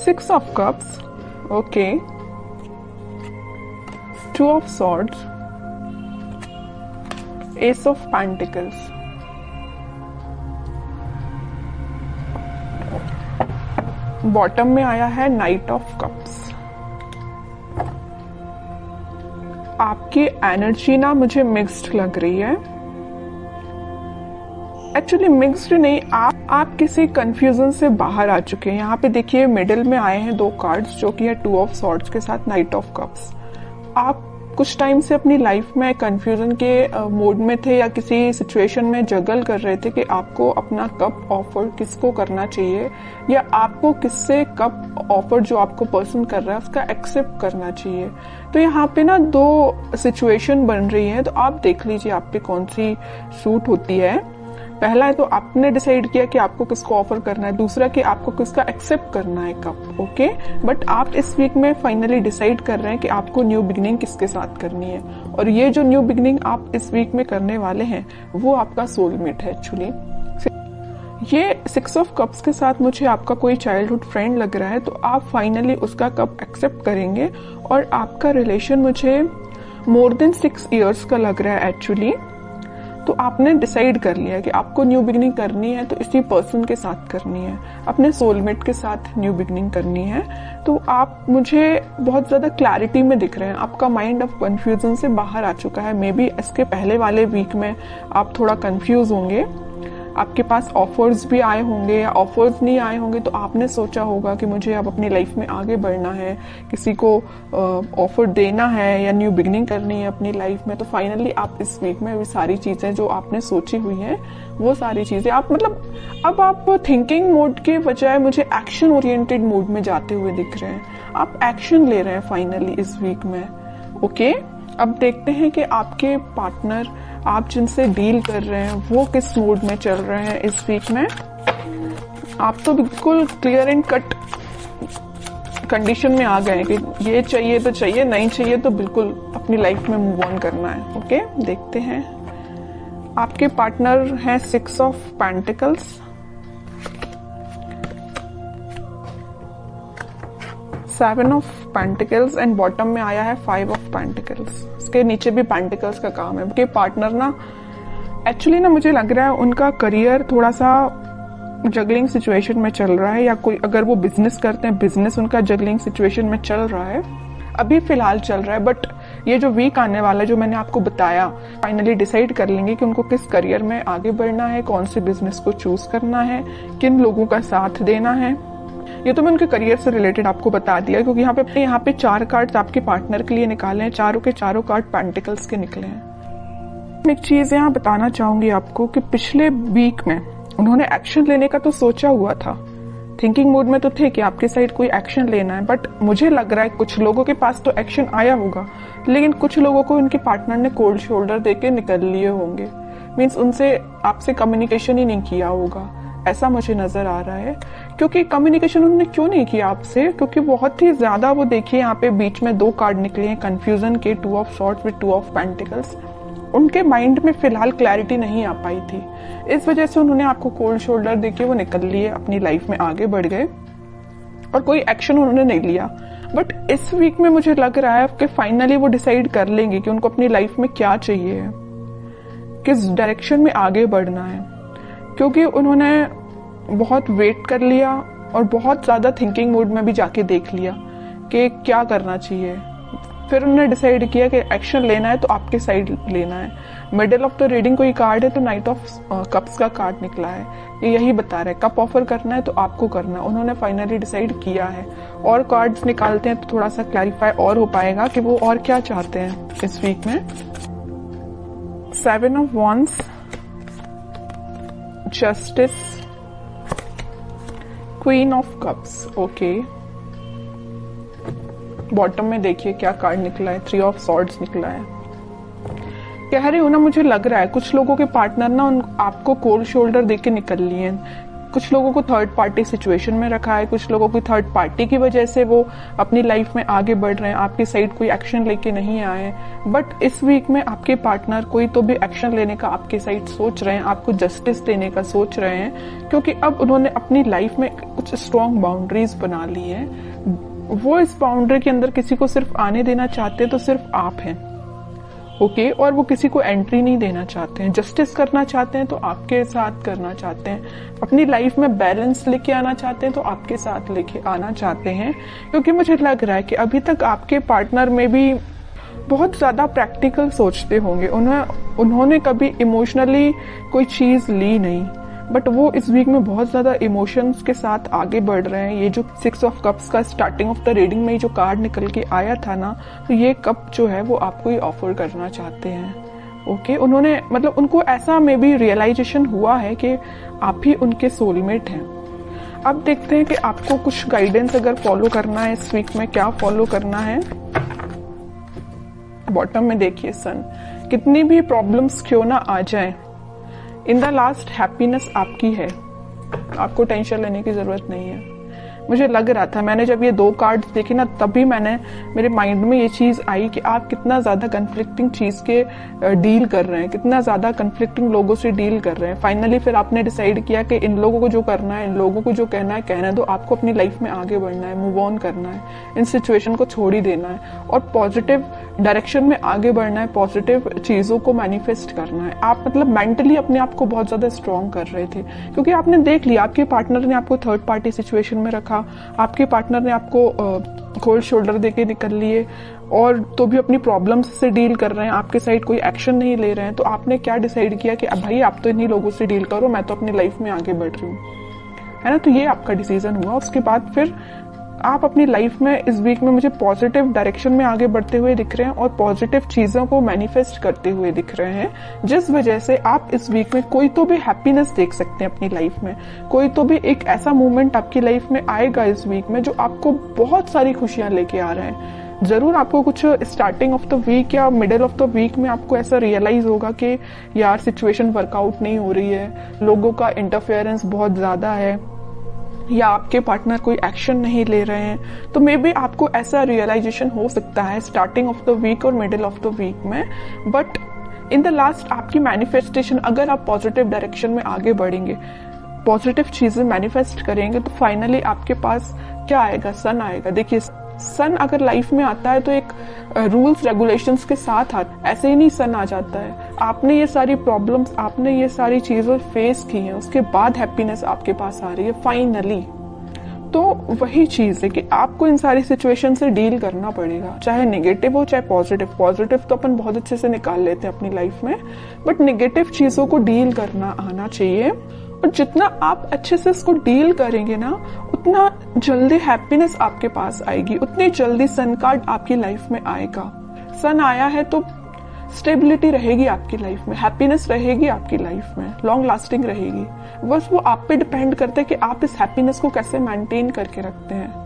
6 of cups, okay, 2 of swords, ace of pentacles, bottom में आया है नाइट ऑफ कप्स। आपकी एनर्जी ना मुझे मिक्स्ड लग रही है। एक्चुअली मिक्स्ड नहीं, आप किसी कंफ्यूजन से बाहर आ चुके हैं। यहाँ पे देखिए मिडिल में आए हैं 2 कार्ड्स जो कि है 2 ऑफ सॉर्ड्स के साथ नाइट ऑफ कप्स। आप कुछ टाइम से अपनी लाइफ में कंफ्यूजन के मोड में थे या किसी सिचुएशन में जगल कर रहे थे कि आपको अपना कप ऑफर किसको करना चाहिए या आपको किससे कप ऑफर जो आपको पर्सन कर रहा है उसका एक्सेप्ट करना चाहिए। तो यहाँ पे ना 2 सिचुएशन बन रही है, तो आप देख लीजिए आप पे कौन सी सूट होती है। पहला है तो आपने डिसाइड किया कि आपको किसको ऑफर करना है, दूसरा कि आपको किसका एक्सेप्ट करना है कप, ओके। बट आप इस वीक में फाइनली डिसाइड कर रहे हैं कि आपको न्यू बिगिनिंग किसके साथ करनी है, और ये जो न्यू बिगिनिंग आप इस वीक में करने वाले हैं वो आपका सोलमेट है। एक्चुअली ये 6 ऑफ कप्स के साथ मुझे आपका कोई चाइल्डहुड फ्रेंड लग रहा है, तो आप फाइनली उसका कप एक्सेप्ट करेंगे और आपका रिलेशन मुझे मोर देन 6 इयर्स का लग रहा है एक्चुअली। तो आपने डिसाइड कर लिया कि आपको न्यू बिगिनिंग करनी है तो इसी पर्सन के साथ करनी है, अपने सोलमेट के साथ न्यू बिगिनिंग करनी है। तो आप मुझे बहुत ज्यादा क्लैरिटी में दिख रहे हैं, आपका माइंड अब कंफ्यूजन से बाहर आ चुका है। मे बी इसके पहले वाले वीक में आप थोड़ा कंफ्यूज होंगे, आपके पास ऑफर्स भी आए होंगे या ऑफर्स नहीं आए होंगे, तो आपने सोचा होगा कि मुझे अब अपनी लाइफ में आगे बढ़ना है, किसी को ऑफर देना है या न्यू बिगिनिंग करनी है अपनी लाइफ में। तो फाइनली आप इस वीक में वो सारी चीजें जो आपने सोची हुई हैं वो सारी चीजें आप अब आप थिंकिंग मोड के बजाय मुझे एक्शन ओरिएंटेड मोड में जाते हुए दिख रहे हैं। आप एक्शन ले रहे हैं फाइनली इस वीक में, ओके। अब देखते हैं कि आपके पार्टनर, आप जिनसे डील कर रहे हैं, वो किस मूड में चल रहे हैं इस वीक में। आप तो बिल्कुल क्लियर एंड कट कंडीशन में आ गए कि ये चाहिए तो चाहिए, नहीं चाहिए तो बिल्कुल अपनी लाइफ में मूव ऑन करना है, ओके। देखते हैं आपके पार्टनर हैं 6 of pentacles, 7 of pentacles and bottom में आया है 5 ऑफ पेंटिकल्स। इसके नीचे भी पेंटिकल्स का काम है। उनके पार्टनर ना एक्चुअली ना मुझे लग रहा है उनका करियर थोड़ा सा जगलिंग सिचुएशन में चल रहा है, या कोई अगर वो बिजनेस करते हैं बिजनेस उनका जगलिंग सिचुएशन में चल रहा है, अभी फिलहाल चल रहा है। बट ये जो वीक आने वाला है जो मैंने आपको बताया, फाइनली डिसाइड कर लेंगे कि उनको किस करियर में आगे बढ़ना है, कौन से बिजनेस को चूज करना है, किन लोगों का साथ देना है। ये तो मैं उनके करियर से रिलेटेड आपको बता दिया, क्योंकि यहाँ पे 4 कार्ड्स आपके पार्टनर के लिए निकाले हैं, चारों के चारों कार्ड पेंटिकल्स के निकले हैं। एक चीज यहाँ बताना चाहूंगी आपको कि पिछले वीक में उन्होंने एक्शन लेने का तो सोचा हुआ था, थिंकिंग मोड में तो थे कि आपके साइड कोई एक्शन लेना है। बट मुझे लग रहा है कुछ लोगों के पास तो एक्शन आया होगा, लेकिन कुछ लोगों को उनके पार्टनर ने कोल्ड शोल्डर देके निकल लिए होंगे। मीन्स उनसे आपसे कम्युनिकेशन ही नहीं किया होगा, ऐसा मुझे नजर आ रहा है। क्योंकि कम्युनिकेशन उन्होंने क्यों नहीं किया आपसे, क्योंकि बहुत ही ज्यादा वो देखिए यहाँ पे बीच में 2 कार्ड निकले हैं कंफ्यूजन के, 2 of swords with 2 of pentacles. उनके माइंड में फिलहाल क्लैरिटी नहीं आ पाई थी, इस वजह से उन्होंने आपको कोल्ड शोल्डर देके वो निकल लिए, अपनी लाइफ में आगे बढ़ गए और कोई एक्शन उन्होंने नहीं लिया। बट इस वीक में मुझे लग रहा है कि फाइनली वो डिसाइड कर लेंगे कि उनको अपनी लाइफ में क्या चाहिए, किस डायरेक्शन में आगे बढ़ना है। क्योंकि उन्होंने बहुत वेट कर लिया और बहुत ज्यादा थिंकिंग मोड में भी जाके देख लिया कि क्या करना चाहिए। फिर उन्होंने डिसाइड किया कि एक्शन लेना है तो आपके साइड लेना है। मिडिल ऑफ द रीडिंग कोई कार्ड है तो नाइट ऑफ कप्स का कार्ड निकला है, ये यही बता रहा है कप ऑफर करना है तो आपको करना है। उन्होंने फाइनली डिसाइड किया है। और कार्ड्स निकालते हैं तो थोड़ा सा क्लैरिफाई और हो पाएगा कि वो और क्या चाहते हैं इस वीक में। 7 of wands, justice, queen of cups, okay. Bottom में देखिए क्या कार्ड निकला है, 3 ऑफ सॉर्ड्स निकला है। कह रही हूं ना, मुझे लग रहा है कुछ लोगों के पार्टनर ना आपको कोल्ड शोल्डर देके निकल लिए हैं। कुछ लोगों को थर्ड पार्टी सिचुएशन में रखा है, कुछ लोगों को थर्ड पार्टी की वजह से वो अपनी लाइफ में आगे बढ़ रहे हैं, आपकी साइड कोई एक्शन लेके नहीं आए। बट इस वीक में आपके पार्टनर कोई तो भी एक्शन लेने का आपके साइड सोच रहे हैं, आपको जस्टिस देने का सोच रहे हैं, क्योंकि अब उन्होंने अपनी लाइफ में कुछ स्ट्रॉन्ग बाउंड्रीज बना ली है। वो इस बाउंड्री के अंदर किसी को सिर्फ आने देना चाहते हैं तो सिर्फ आप हैं, ओके। और वो किसी को एंट्री नहीं देना चाहते हैं। जस्टिस करना चाहते हैं तो आपके साथ करना चाहते हैं। अपनी लाइफ में बैलेंस लेके आना चाहते हैं तो आपके साथ लेके आना चाहते हैं, क्योंकि मुझे लग रहा है कि अभी तक आपके पार्टनर में भी बहुत ज्यादा प्रैक्टिकल सोचते होंगे। उन्होंने कभी इमोशनली कोई चीज ली नहीं, बट वो इस वीक में बहुत ज्यादा इमोशंस के साथ आगे बढ़ रहे हैं। ये जो 6 ऑफ कप्स का स्टार्टिंग ऑफ द रीडिंग में जो कार्ड निकल के आया था ना, तो ये कप जो है वो आपको ही ऑफर करना चाहते हैं, ओके। उन्होंने मतलब उनको ऐसा में भी रियलाइजेशन हुआ है कि आप ही उनके सोलमेट हैं। अब देखते हैं कि आपको कुछ गाइडेंस अगर फॉलो करना है इस वीक में, क्या फॉलो करना है। बॉटम में देखिए सन, कितनी भी प्रॉब्लम्स क्यों ना आ जाए, इन द लास्ट हैप्पीनेस आपकी है, आपको टेंशन लेने की जरूरत नहीं है। मुझे लग रहा था, मैंने जब ये 2 कार्ड्स देखे ना, तभी मेरे माइंड में ये चीज आई कि आप कितना ज्यादा कन्फ्लिक्टिंग चीज के डील कर रहे हैं, कितना ज्यादा कन्फ्लिक्टिंग लोगों से डील कर रहे हैं। फाइनली फिर आपने डिसाइड किया कि इन लोगों को जो करना है, इन लोगों को जो कहना है कहना है, तो आपको अपनी लाइफ में आगे बढ़ना है, मूव ऑन करना है, इन सिचुएशन को छोड़ ही देना है और पॉजिटिव डायरेक्शन में आगे बढ़ना है, पॉजिटिव चीजों को मैनिफेस्ट करना है। आप मतलब मेंटली अपने आप को बहुत ज्यादा स्ट्रॉन्ग कर रहे थे, क्योंकि आपने देख लिया आपके पार्टनर ने आपको थर्ड पार्टी सिचुएशन में रखा, आपके पार्टनर ने आपको कोल्ड शोल्डर देके निकल लिए, और तो भी अपनी प्रॉब्लम्स से डील कर रहे हैं, आपके साइड कोई एक्शन नहीं ले रहे हैं। तो आपने क्या डिसाइड किया कि अब भाई आप तो इन्हीं लोगों से डील करो, मैं तो अपनी लाइफ में आगे बढ़ रही हूँ, है ना। तो ये आपका डिसीजन हुआ। उसके बाद फिर आप अपनी लाइफ में इस वीक में मुझे पॉजिटिव डायरेक्शन में आगे बढ़ते हुए दिख रहे हैं और पॉजिटिव चीजों को मैनिफेस्ट करते हुए दिख रहे हैं, जिस वजह से आप इस वीक में कोई तो भी हैप्पीनेस देख सकते हैं अपनी लाइफ में। कोई तो भी एक ऐसा मोमेंट आपकी लाइफ में आएगा इस वीक में जो आपको बहुत सारी खुशियां लेके आ रहे हैं। जरूर आपको कुछ स्टार्टिंग ऑफ द वीक या मिडिल ऑफ द वीक में आपको ऐसा रियलाइज होगा कि यार सिचुएशन वर्कआउट नहीं हो रही है, लोगों का इंटरफेरेंस बहुत ज्यादा है, या आपके पार्टनर कोई एक्शन नहीं ले रहे हैं। तो मे बी आपको ऐसा रियलाइजेशन हो सकता है स्टार्टिंग ऑफ द वीक और मिडिल ऑफ द वीक में, बट इन द लास्ट आपकी मैनिफेस्टेशन, अगर आप पॉजिटिव डायरेक्शन में आगे बढ़ेंगे, पॉजिटिव चीजें मैनिफेस्ट करेंगे, तो फाइनली आपके पास क्या आएगा, सन आएगा। देखिए सन अगर लाइफ में आता है तो एक रूल्स रेगुलेशंस के साथ आता, ऐसे ही नहीं सन आ जाता है। आपने ये सारी प्रॉब्लम्स, आपने ये सारी चीजें फेस की हैं, उसके बाद हैप्पीनेस आपके पास आ रही है फाइनली। तो वही चीज है कि आपको इन सारी सिचुएशन से डील करना पड़ेगा, चाहे नेगेटिव हो चाहे पॉजिटिव। पॉजिटिव तो अपन बहुत अच्छे से निकाल लेते हैं अपनी लाइफ में, बट नेगेटिव चीजों को डील करना आना चाहिए। और जितना आप अच्छे से इसको डील करेंगे ना, उतना जल्दी हैप्पीनेस आपके पास आएगी, उतनी जल्दी सन कार्ड आपकी लाइफ में आएगा। सन आया है तो स्टेबिलिटी रहेगी आपकी लाइफ में, हैप्पीनेस रहेगी आपकी लाइफ में, लॉन्ग लास्टिंग रहेगी। बस वो आप पे डिपेंड करता है कि आप इस हैप्पीनेस को कैसे मेंटेन करके रखते हैं।